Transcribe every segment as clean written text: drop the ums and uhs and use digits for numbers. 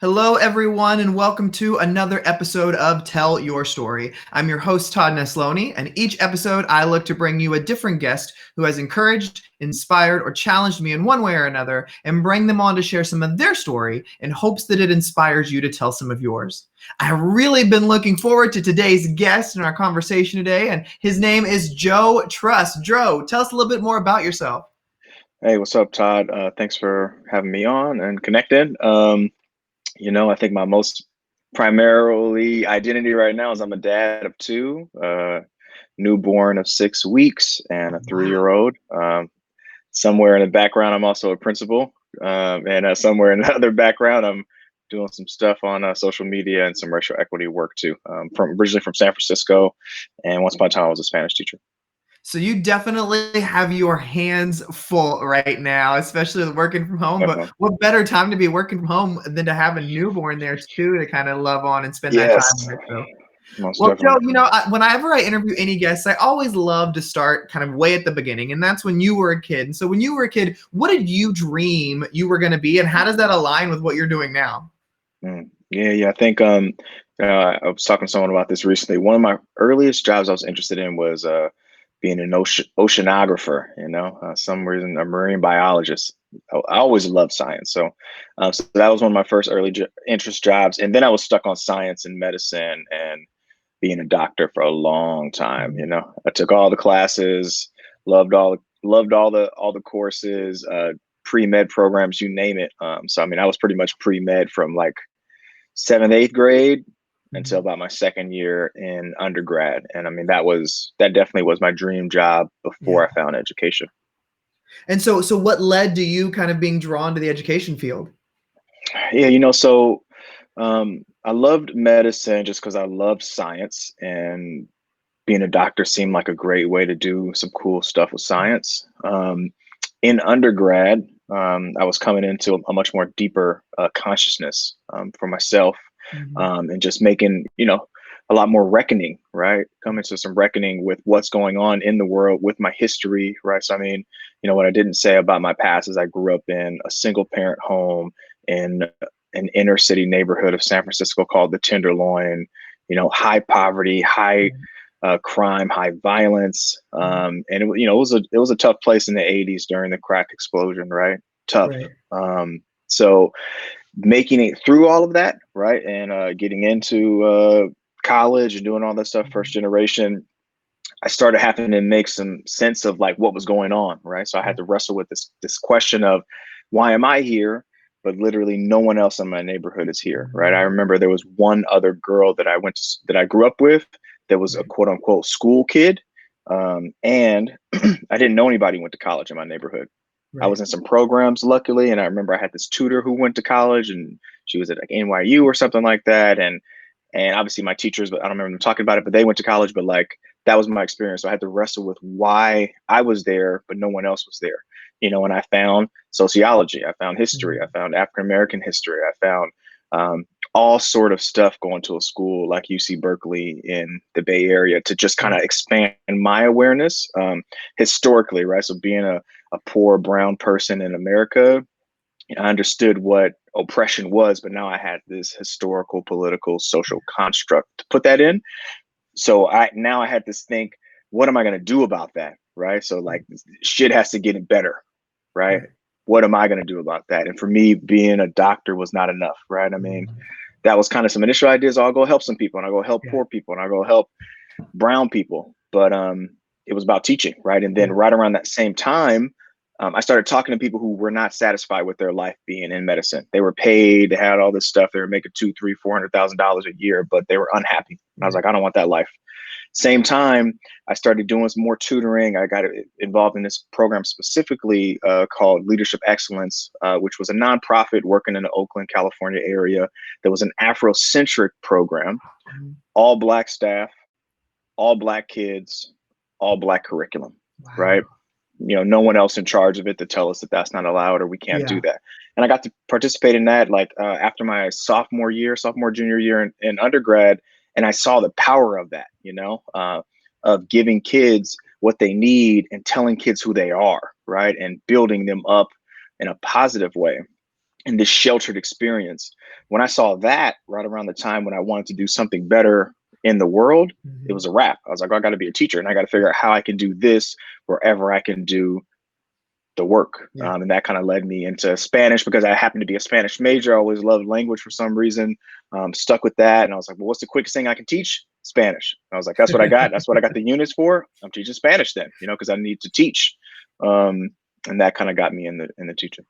Hello, everyone, and welcome to another episode of Tell Your Story. I'm your host, Todd Nesloni, and each episode I look to bring you a different guest who has encouraged, inspired, or challenged me in one way or another, and bring them on to share some of their story in hopes that it inspires you to tell some of yours. I've really been looking forward to today's guest in our conversation today, and his name is Joe Truss. Joe, tell us a little bit more about yourself. Hey, what's up, Todd? Thanks for having me on and connected. I think my most primarily identity right now is I'm a dad of two, newborn of 6 weeks and a Wow. 3-year-old. Somewhere in the background, I'm also a principal, and somewhere in the other background, I'm doing some stuff on social media and some racial equity work too. From originally from San Francisco, and once upon a time, I was a Spanish teacher. So you definitely have your hands full right now, especially with working from home. But Definitely. what better time to be working from home than to have a newborn there too to kind of love on and spend that time Yes, with? So, most well, Joe, definitely. whenever I interview any guests, I always love to start kind of way at the beginning, and that's when you were a kid. And so, when you were a kid, what did you dream you were going to be, and how does that align with what you're doing now? Yeah. I think I was talking to someone about this recently. One of my earliest jobs I was interested in was being an oceanographer. Some reason a marine biologist. I always loved science, so that was one of my first early interest jobs. And then I was stuck on science and medicine and being a doctor for a long time. I took all the classes, loved all the courses, pre-med programs, you name it. So I mean, I was pretty much pre-med from like seventh, eighth grade until Mhm. about my second year in undergrad. And I mean, that definitely was my dream job Yeah. before I found education. And so what led to you kind of being drawn to the education field? Yeah, I loved medicine just because I loved science, and being a doctor seemed like a great way to do some cool stuff with science. In undergrad, I was coming into a much more deeper consciousness for myself, Mhm. and just making, a lot more reckoning, right? Coming to some reckoning with what's going on in the world with my history, right? So, I mean, what I didn't say about my past is I grew up in a single parent home in an inner city neighborhood of San Francisco called the Tenderloin, high poverty, high crime, high violence, Mhm. and it was a tough place in the '80s during the crack explosion, right? Tough. Right. So making it through all of that, right, and getting into college and doing all that stuff, first Mhm. generation, I started having to make some sense of like what was going on, right? So I Yeah. had to wrestle with this question of why am I here, but literally no one else in my neighborhood is here, right? I Mhm. remember there was one other girl that I grew up with that was a Right. quote unquote school kid, and I didn't know anybody who went to college in my neighborhood. I Right. was in some programs, luckily, and I remember I had this tutor who went to college, and she was at like NYU or something like that, and obviously my teachers, but I don't remember them talking about it, but they went to college, but like that was my experience. So I had to wrestle with why I was there, but no one else was there. And I found sociology, I found history, I Mhm. found African American history, I found all sort of stuff going to a school like UC Berkeley in the Bay Area to just kind Right. of expand my awareness historically, right? So being a poor brown person in America, I understood what oppression was, but now I had this historical, political, social construct to put that in. So I had to think, what am I going to do about that? Right. So like shit has to get better. Right. Right. What am I going to do about that? And for me, being a doctor was not enough. Right. I mean, Mhm. that was kind of some initial ideas. I'll go help some people, and I'll go help Yeah. poor people, and I'll go help brown people. But it was about teaching, right? And then Yeah. right around that same time, I started talking to people who were not satisfied with their life being in medicine. They were paid, they had all this stuff, they were making two, three, $400,000 a year, but they were unhappy. I was Right. like, I don't want that life. Same time, I started doing some more tutoring. I got involved in this program specifically called Leadership Excellence, which was a nonprofit working in the Oakland, California area. That was an Afrocentric program, Mhm. all Black staff, all Black kids, all Black curriculum, Wow. right? No one else in charge of it to tell us that that's not allowed or we can't do Yeah. that. And I got to participate in that like after my sophomore, junior year in undergrad. And I saw the power of that, of giving kids what they need and telling kids who they are, right? And building them up in a positive way. and this sheltered experience. When I saw that right around the time when I wanted to do something better in the world, it Mhm. was a wrap. I was like, oh, I got to be a teacher, and I got to figure out how I can do this wherever I can do the work. Yeah. And that kind of led me into Spanish because I happened to be a Spanish major. I always loved language for some reason. Stuck with that. And I was like, well, what's the quickest thing I can teach? Spanish. I was like, that's what I got. That's what I got the units for. I'm teaching Spanish then, because I need to teach. Um, and that kind of got me in the teaching.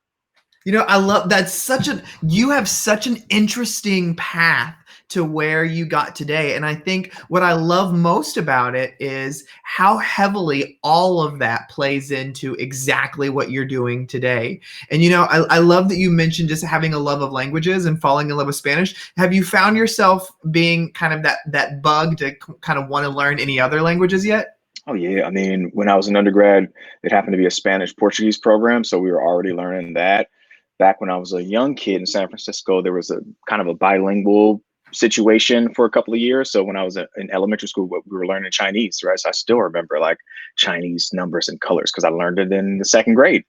I love that's such a you have such an interesting path to where you got today. And I think what I love most about it is how heavily all of that plays into exactly what you're doing today. And I love that you mentioned just having a love of languages and falling in love with Spanish. Have you found yourself being kind of that bug to kind of want to learn any other languages yet? Oh yeah. I mean, when I was an undergrad, it happened to be a Spanish Portuguese program. So we were already learning that. Back when I was a young kid in San Francisco, there was a kind of a bilingual situation for a couple of years. So when I was in elementary school, we were learning Chinese, right? So I still remember like Chinese numbers and colors because I learned it in the second grade,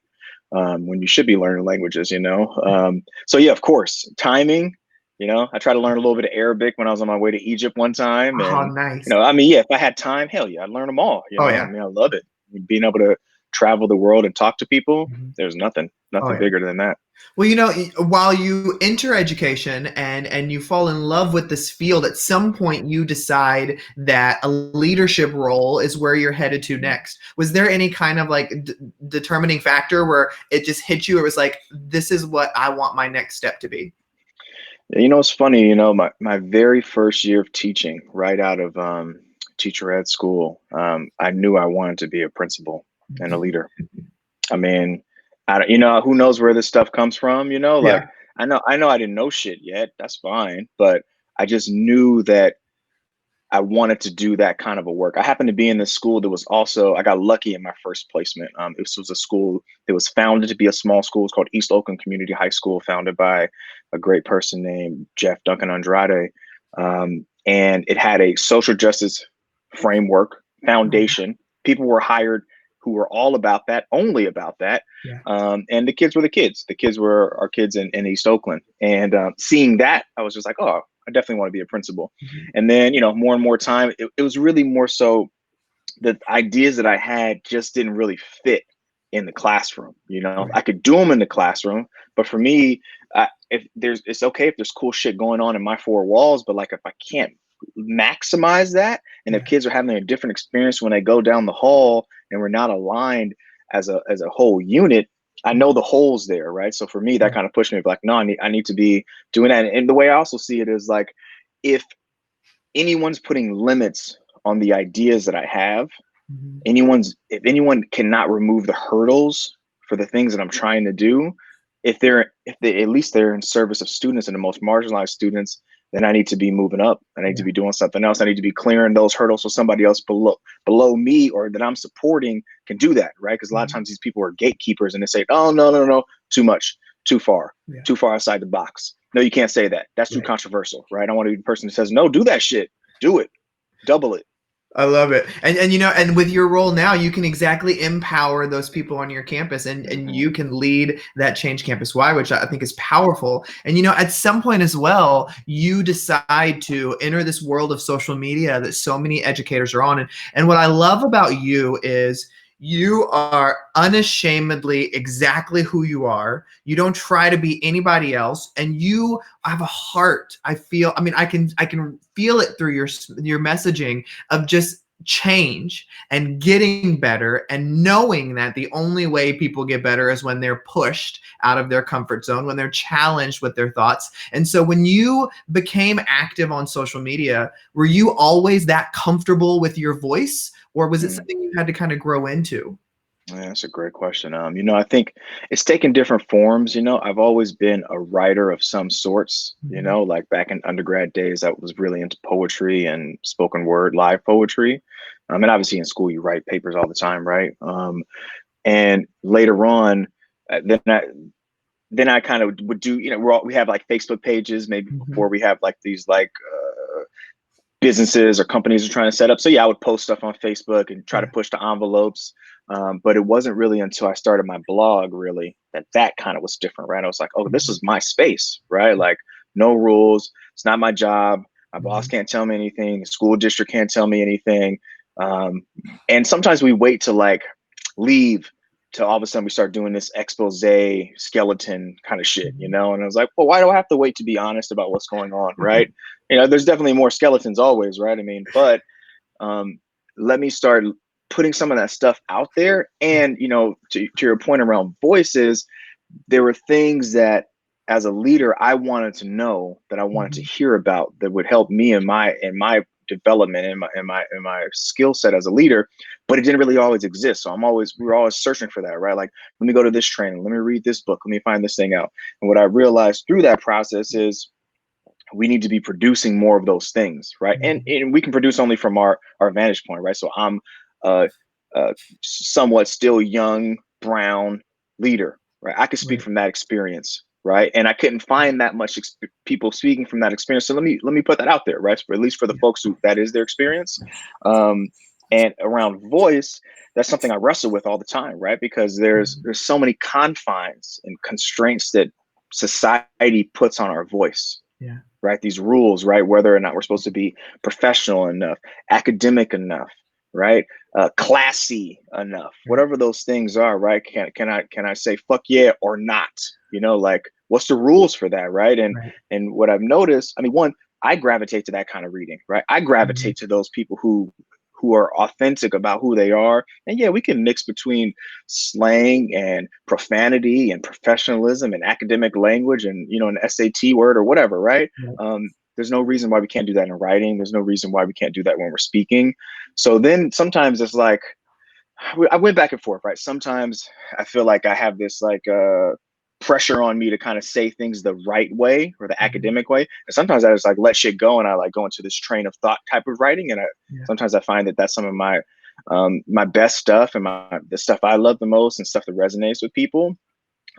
when you should be learning languages. So yeah, of course, timing. I tried to learn a little bit of Arabic when I was on my way to Egypt one time, Oh, and nice. I mean, yeah, if I had time, hell yeah, I'd learn them all. Oh I yeah. mean, I love it. Being able to travel the world and talk to people, Mhm. there's nothing, Oh nothing yeah. bigger than that. Well, while you enter education and you fall in love with this field, at some point you decide that a leadership role is where you're headed to next. Was there any kind of like determining factor where it just hit you? It was like, this is what I want my next step to be. It's funny. My very first year of teaching, right out of teacher ed school, I knew I wanted to be a principal and a leader. I mean, who knows where this stuff comes from, Yeah. like I know I didn't know shit yet. That's fine. But I just knew that I wanted to do that kind of a work. I happened to be in this school that was also, I got lucky in my first placement. This was a school that was founded to be a small school. It's called East Oakland Community High School, founded by a great person named Jeff Duncan Andrade. And it had a social justice framework, foundation. People were hired who were all about that, only about that. Yeah. And the kids were the kids. The kids were our kids in East Oakland. And seeing that, I was just like, oh, I definitely want to be a principal. Mhm. And then, more and more time, it was really more so the ideas that I had just didn't really fit in the classroom. Right. I could do them in the classroom, but for me, it's okay if there's cool shit going on in my four walls, but like if I can't maximize that, and if Yeah. kids are having a different experience when they go down the hall, and we're not aligned as a whole unit, I know the holes there, right? So for me, that Yeah. kind of pushed me like, no, I need to be doing that. And the way I also see it is like, if anyone's putting limits on the ideas that I have, Mhm. if anyone cannot remove the hurdles for the things that I'm trying to do, if they at least they're in service of students and the most marginalized students, then I need to be moving up. I need to Yeah. be doing something else. I need to be clearing those hurdles so somebody else below me or that I'm supporting can do that, right? Because a lot of Mhm. times these people are gatekeepers and they say, oh no, no, no, too much, too far, Yeah. too far outside the box. No, you can't say that. That's too Right. controversial, right? I want to be the person that says, no, do that shit. Do it. Double it. I love it. And with your role now, you can exactly empower those people on your campus and Hmm. you can lead that change campus wide, which I think is powerful. And at some point as well, you decide to enter this world of social media that so many educators are on. And what I love about you is you are unashamedly exactly who you are. You don't try to be anybody else, and you have a heart. I can feel it through your messaging of just change and getting better and knowing that the only way people get better is when they're pushed out of their comfort zone, when they're challenged with their thoughts. And so when you became active on social media, were you always that comfortable with your voice, or was it something you had to kind of grow into? Yeah, that's a great question. I think it's taken different forms. I've always been a writer of some sorts. Mhm. Like back in undergrad days, I was really into poetry and spoken word, live poetry. And obviously in school, you write papers all the time, right? And later on, uh, then I then I kind of would do. We have like Facebook pages, maybe Mhm. before we have like these like businesses or companies are trying to set up. So yeah, I would post stuff on Facebook and try to Yeah. push the envelopes. But it wasn't really until I started my blog really that kind of was different, right? I was like, oh, this Mhm. is my space, right? Like no rules. It's not my job. My boss Mhm. can't tell me anything. The school district can't tell me anything. Um, and sometimes we wait to like leave till all of a sudden we start doing this expose skeleton kind of shit, you Mhm. know? And I was like, well, why do I have to wait to be honest about what's going on, right? You know, there's definitely more skeletons always, right? I mean, but um, let me start putting some of that stuff out there. And, you know, to your point around voices, there were things that as a leader I wanted to know, that I wanted to Mhm. hear about, that would help me in my development and my skill set as a leader, but it didn't really always exist. So we were always searching for that, right? Like, let me go to this training, let me read this book, let me find this thing out. And what I realized through that process is we need to be producing more of those things, right? Mhm. And we can produce only from our vantage point, right? So I'm a, a somewhat still young brown leader, right? I could speak Right. from that experience, right? And I couldn't find that much people speaking from that experience. So let me put that out there, right? For, at least for the Yeah. folks who that is their experience. Um, and around voice, that's something I wrestle with all the time, right? Because Mhm. there's so many confines and constraints that society puts on our voice, Yeah. right? These rules, right? Whether or not we're supposed to be professional enough, academic enough, right? Classy enough, Right. whatever those things are, right? Can I say fuck yeah or not? You know, like what's the rules for that, right? Right. And what I've noticed, I mean, one, I gravitate to that kind of reading, right? I Mhm. gravitate to those people who are authentic about who they are. And yeah, we can mix between slang and profanity and professionalism and academic language and, you know, an SAT word or whatever, right? Right. There's no reason why we can't do that in writing. There's no reason why we can't do that when we're speaking. So then sometimes it's like I went back and forth, right? Sometimes I feel like I have this like pressure on me to kind of say things the right way or the Mhm. academic way. And sometimes I just like let shit go and I like go into this train of thought type of writing. And Yeah. sometimes I find that that's some of my best stuff and the stuff I love the most and stuff that resonates with people.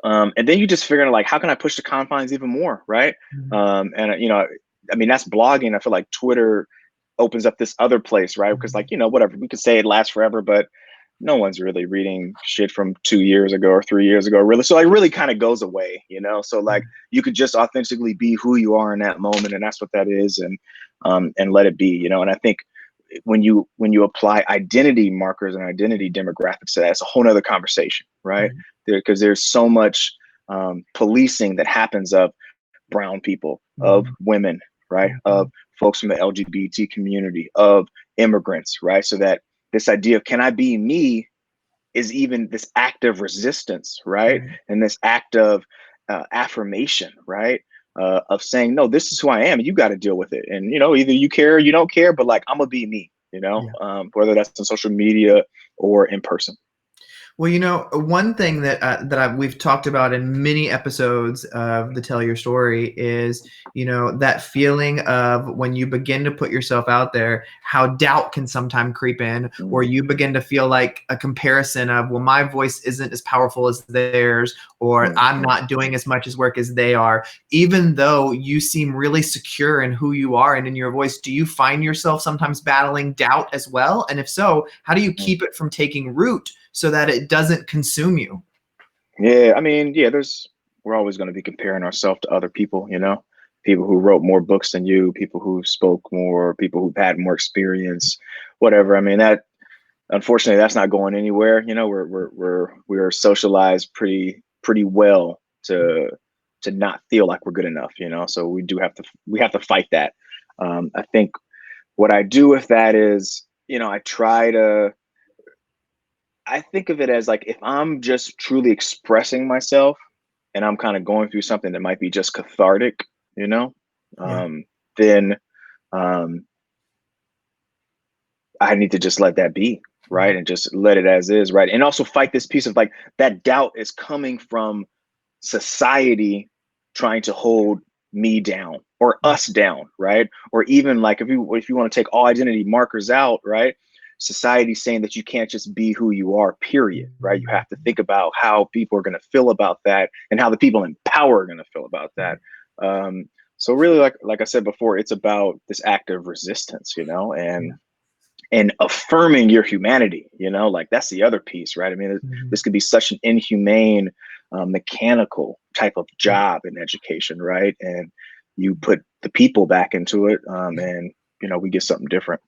And then you just figure out like, how can I push the confines even more, right? Mhm. And you know, I mean, that's blogging. I feel like Twitter opens up this other place, right? Because Mhm. like, you know, whatever, we could say it lasts forever, but no one's really reading shit from 2 years ago or 3 years ago, really. So it really kind of goes away, you know. So like, Yeah. you could just authentically be who you are in that moment, and that's what that is, and let it be, you know. And I think when you apply identity markers and identity demographics to that, it's a whole nother conversation, right? Right. Because there's so much policing that happens of brown people, of Mhm. women, right? Of Mhm. folks from the LGBT community, of immigrants, right? So that this idea of can I be me is even this act of resistance, right? Right. And this act of affirmation, right? Of saying, no, this is who I am. And you got to deal with it. And, you know, either you care or you don't care, but like, I'm going to be me, you know, Yeah. whether that's on social media or in person. Well, you know, one thing we've talked about in many episodes of the Tell Your Story is, you know, that feeling of when you begin to put yourself out there, how doubt can sometimes creep in, or Mm, you begin to feel like a comparison of, well, my voice isn't as powerful as theirs, or mm, I'm mm. not doing as much as work as they are. Even though you seem really secure in who you are and in your voice, do you find yourself sometimes battling doubt as well? And if so, how do you Mm. keep it from taking root so that it doesn't consume you? Yeah, I mean, yeah, we're always going to be comparing ourselves to other people, you know, people who wrote more books than you, people who spoke more, people who've had more experience, whatever. I mean, that unfortunately that's not going anywhere. You know, we're socialized pretty well to not feel like we're good enough, you know. So we have to fight that. I think what I do with that is, you know, I think of it as like if I'm just truly expressing myself and I'm kind of going through something that might be just cathartic, you know, Yeah. then um, I need to just let that be, right? Mhm. And just let it as is, right? And also fight this piece of like that doubt is coming from society trying to hold me down or Yeah. us down, right? Or even like if you want to take all identity markers out, right? Society saying that you can't just be who you are, period, right? You Mhm. have to think about how people are going to feel about that and how the people in power are going to feel about that. Right. Um, so really, like I said before, it's about this act of resistance, you know, Yeah. and affirming your humanity, you know, like that's the other piece, right? I mean, Mhm. this could be such an inhumane mechanical type of job in education, right? And you put the people back into it, and we get something different.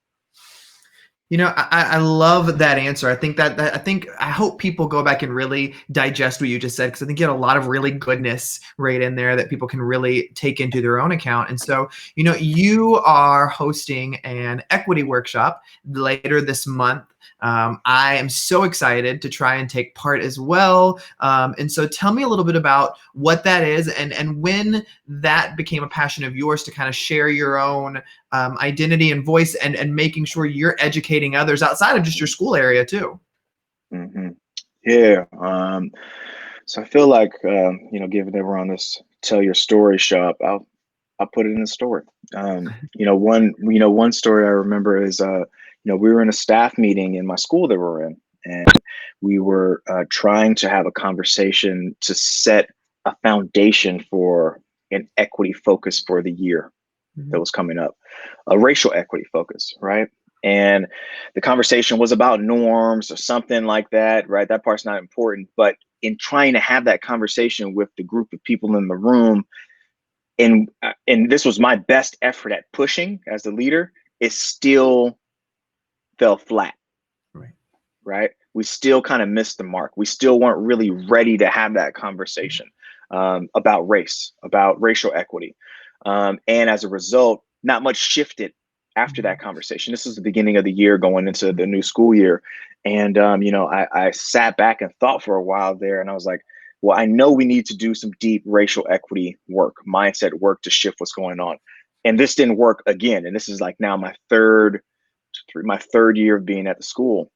I love that answer. I think I hope people go back and really digest what you just said, because I think you had a lot of really goodness right in there that people can really take into their own account. And so, you are hosting an equity workshop later this month. I am so excited to try and take part as well. And so tell me a little bit about what that is, and when that became a passion of yours to kind of share your own identity and voice, and making sure you're educating others outside of just your school area too. hmm Yeah. So I feel like, given that we're on this tell your story shop, I'll put it in the story. One story I remember is, we were in a staff meeting in my school that we're in, and we were trying to have a conversation to set a foundation for an equity focus for the year that was coming up, a racial equity focus, right? And the conversation was about norms or something like that, right? That part's not important, but in trying to have that conversation with the group of people in the room, and this was my best effort at pushing as the leader, it still fell flat. Right? We still kind of missed the mark. We still weren't really ready to have that conversation about race, about racial equity. And as a result, not much shifted after that conversation. This is the beginning of the year going into the new school year. And, I sat back and thought for a while there, and I was like, well, I know we need to do some deep racial equity work, mindset work to shift what's going on. And this didn't work again. And this is like now my third year of being at the school.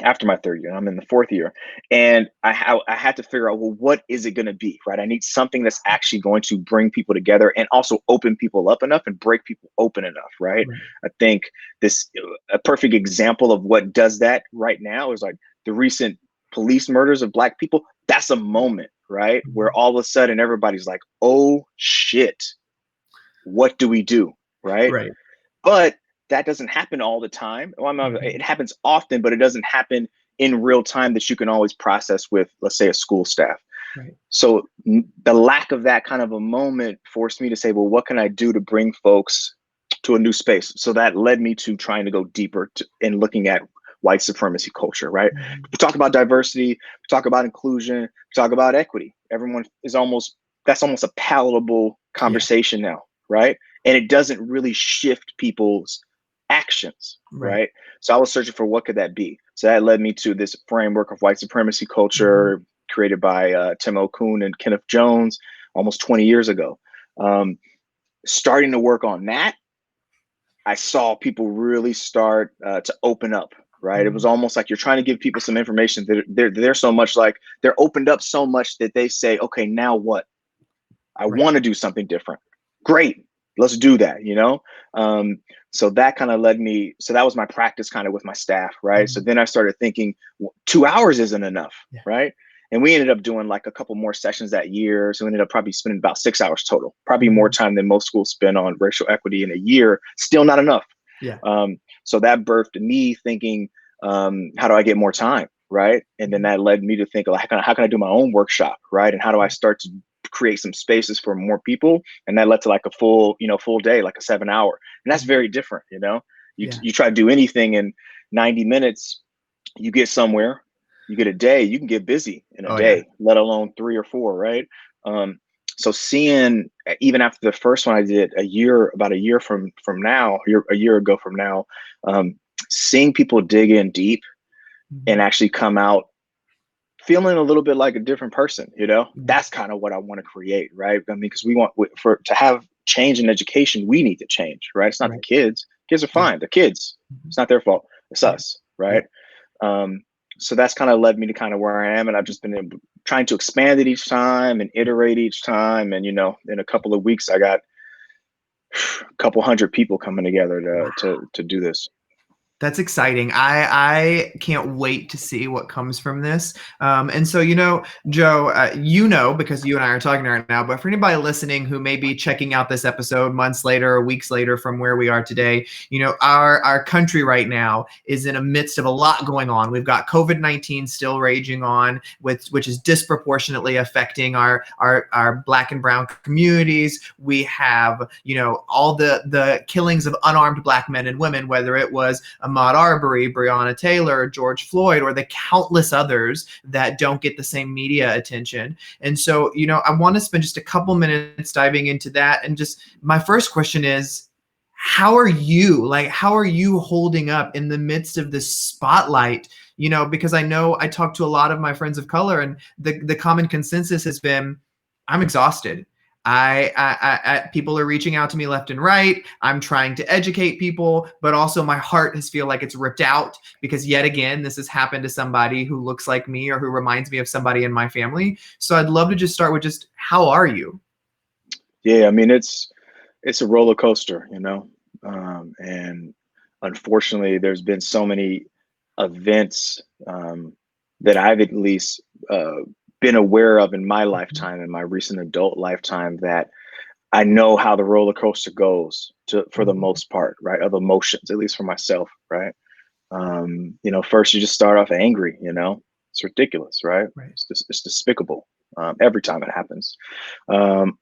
After my third year, I'm in the fourth year, and I had to figure out, well, what is it going to be, right? I need something that's actually going to bring people together and also open people up enough and break people open enough, right? I think a perfect example of what does that right now is like the recent police murders of Black people. That's a moment, right, where all of a sudden everybody's like, oh shit, what do we do, right? Right. But that doesn't happen all the time. Well, it happens often, but it doesn't happen in real time that you can always process with, let's say, a school staff. Right. So the lack of that kind of a moment forced me to say, well, what can I do to bring folks to a new space? So that led me to trying to go deeper in looking at white supremacy culture, right? We talk about diversity, we talk about inclusion, we talk about equity. That's almost a palatable conversation now, right? And it doesn't really shift people's actions, right? So I was searching for what could that be. So that led me to this framework of white supremacy culture created by Tim Okun and Kenneth Jones almost 20 years ago. Starting to work on that, I saw people really start to open up, right? It was almost like you're trying to give people some information that they're so much like they're opened up so much that they say, okay, now what? I want to do something different. Great. Let's do that, so that kind of led me. So that was my practice kind of with my staff, right? So then I started thinking, 2 hours isn't enough, right? And we ended up doing like a couple more sessions that year. So we ended up probably spending about 6 hours total, probably more time than most schools spend on racial equity in a year. Still not enough. So that birthed me thinking, how do I get more time, right? And then that led me to think, like, how can I do my own workshop, right? And how do I start to create some spaces for more people? And that led to like a full day, like a 7 hour. And that's very different. You try to do anything in 90 minutes, you get somewhere, you get a day, you can get busy in a day, let alone 3 or 4, right? So seeing, even after the first one I did about a year from now, a year ago from now, seeing people dig in deep and actually come out feeling a little bit like a different person, that's kind of what I want to create, right? I mean, because to have change in education, we need to change, right? It's not the kids. Kids are fine. They're kids. It's not their fault. It's us, right? So that's kind of led me to kind of where I am, and I've just been trying to expand it each time and iterate each time. And in a couple of weeks, I got a couple hundred people coming together to do this. That's exciting. I can't wait to see what comes from this. And so, Joe, because you and I are talking right now, but for anybody listening who may be checking out this episode months later or weeks later from where we are today, our country right now is in a midst of a lot going on. We've got COVID-19 still raging on, which is disproportionately affecting our Black and brown communities. We have, all the killings of unarmed Black men and women, whether it was Ahmaud Arbery, Breonna Taylor, George Floyd, or the countless others that don't get the same media attention. And so, I want to spend just a couple minutes diving into that. And just my first question is, how are you holding up in the midst of this spotlight? Because I know I talked to a lot of my friends of color, and the common consensus has been, I'm exhausted. People are reaching out to me left and right. I'm trying to educate people, but also my heart has feel like it's ripped out because yet again, this has happened to somebody who looks like me or who reminds me of somebody in my family. So I'd love to just start with just how are you? Yeah, I mean it's a roller coaster, and unfortunately, there's been so many events that I've at least been aware of in my lifetime, in my recent adult lifetime, that I know how the roller coaster goes for the most part, right? Of emotions, at least for myself, right? First you just start off angry, it's ridiculous, right? Right. It's despicable every time it happens. Um,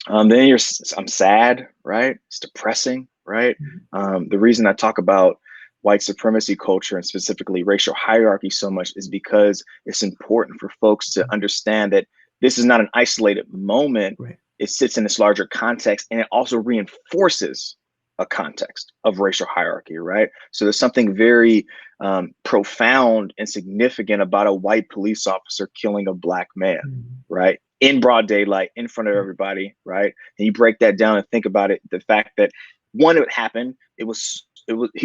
I'm sad, right? It's depressing, right? The reason I talk about white supremacy culture and specifically racial hierarchy so much is because it's important for folks to understand that this is not an isolated moment. Right. It sits in this larger context, and it also reinforces a context of racial hierarchy, right? So there's something very profound and significant about a white police officer killing a Black man, right? In broad daylight, in front of everybody, right? And you break that down and think about it, the fact that one, it happened, he was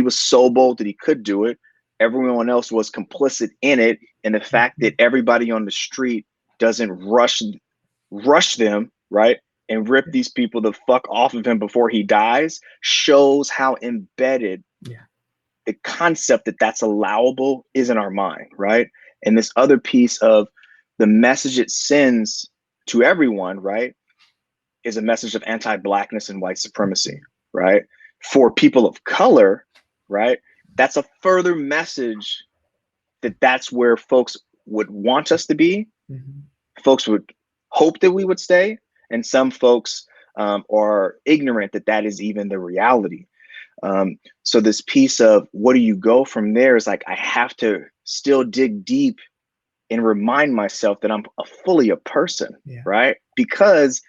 so bold that he could do it. Everyone else was complicit in it. And the fact that everybody on the street doesn't rush them, right? And rip these people the fuck off of him before he dies shows how embedded the concept that that's allowable is in our mind, right? And this other piece of the message it sends to everyone, right, is a message of anti-Blackness and white supremacy, right? For people of color, right, that's a further message that that's where folks would want us to be. Folks would hope that we would stay, and some folks are ignorant that that is even the reality. So this piece of what do you go from there is like, I have to still dig deep and remind myself that I'm fully a person, right? Because,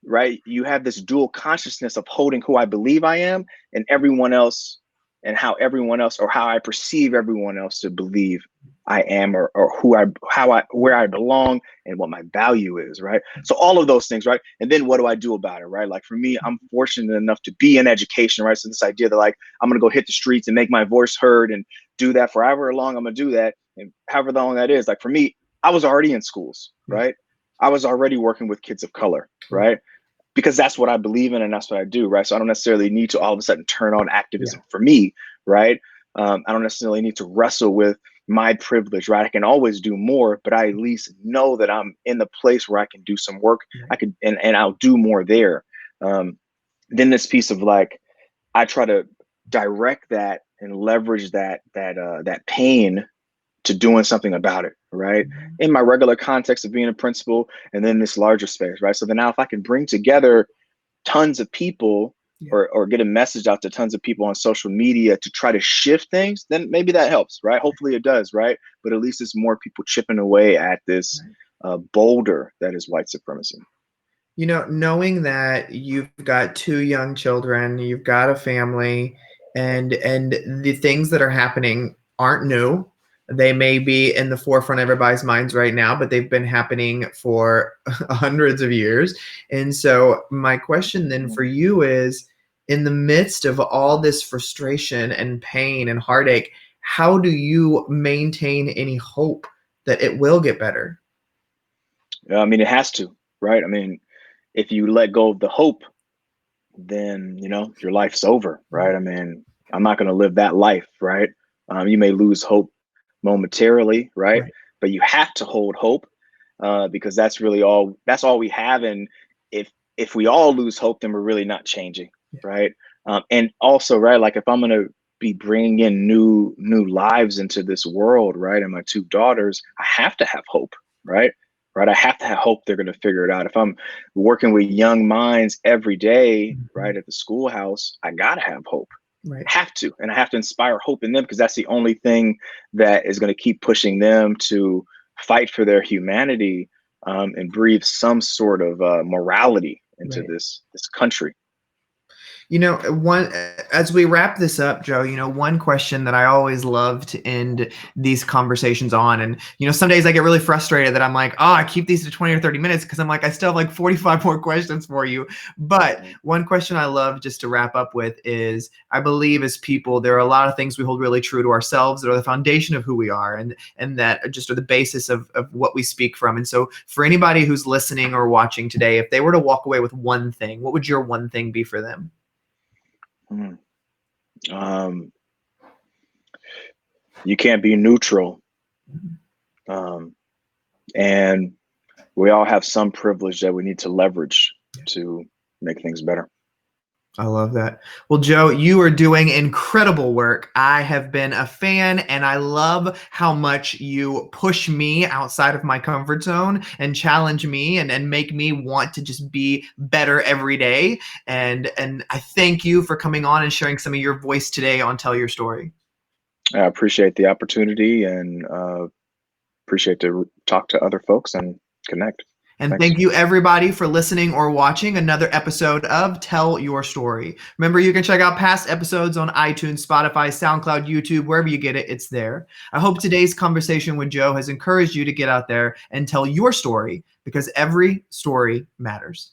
right, you have this dual consciousness of holding who I believe I am and everyone else, and how everyone else, or how I perceive everyone else to believe I am, or where I belong and what my value is, right? So all of those things, right? And then what do I do about it, right? Like for me, I'm fortunate enough to be in education, right? So this idea that like, I'm gonna go hit the streets and make my voice heard and do that for however long I'm gonna do that, and however long that is. Like for me, I was already in schools, right? I was already working with kids of color, right? Because that's what I believe in and that's what I do, right? So I don't necessarily need to all of a sudden turn on activism for me, right? I don't necessarily need to wrestle with my privilege, right? I can always do more, but I at least know that I'm in the place where I can do some work. I could, and I'll do more there. Then this piece of like, I try to direct that and leverage that pain to doing something about it, right? In my regular context of being a principal, and then this larger space, right? So then now if I can bring together tons of people, or get a message out to tons of people on social media to try to shift things, then maybe that helps, right? Hopefully it does, right? But at least it's more people chipping away at this boulder that is white supremacy. Knowing that you've got two young children, you've got a family, and the things that are happening aren't new. They may be in the forefront of everybody's minds right now, but they've been happening for hundreds of years. And so my question then for you is, in the midst of all this frustration and pain and heartache, how do you maintain any hope that it will get better? I mean, it has to, right? I mean, if you let go of the hope, then your life's over, right? I mean, I'm not going to live that life, right? You may lose hope momentarily, right? Right. But you have to hold hope, because that's really all. That's all we have. And if we all lose hope, then we're really not changing, Yeah. right? And also, right, like if I'm going to be bringing in new lives into this world, right, and my two daughters, I have to have hope, right? Right. I have to have hope they're going to figure it out. If I'm working with young minds every day, right, Mhm. at the schoolhouse, I gotta have hope. Right. Have to, and I have to inspire hope in them, because that's the only thing that is going to keep pushing them to fight for their humanity, and breathe some sort of morality into Right. this country. One as we wrap this up, Joe, one question that I always love to end these conversations on, and some days I get really frustrated that I'm like, oh, I keep these to 20 or 30 minutes because I'm like, I still have like 45 more questions for you. But Mhm. one question I love just to wrap up with is, I believe as people, there are a lot of things we hold really true to ourselves that are the foundation of who we are, and that just are the basis of what we speak from. And so for anybody who's listening or watching today, if they were to walk away with one thing, what would your one thing be for them? Mhm. Um, you can't be neutral, um, and we all have some privilege that we need to leverage to make things better. I love that. Well, Joe, you are doing incredible work. I have been a fan, and I love how much you push me outside of my comfort zone and challenge me and make me want to just be better every day. And I thank you for coming on and sharing some of your voice today on Tell Your Story. I appreciate the opportunity, and appreciate to talk to other folks and connect. And Thanks. thank you, everybody, for listening or watching another episode of Tell Your Story. Remember, you can check out past episodes on iTunes, Spotify, SoundCloud, YouTube, wherever you get it, it's there. I hope today's conversation with Joe has encouraged you to get out there and tell your story, because every story matters.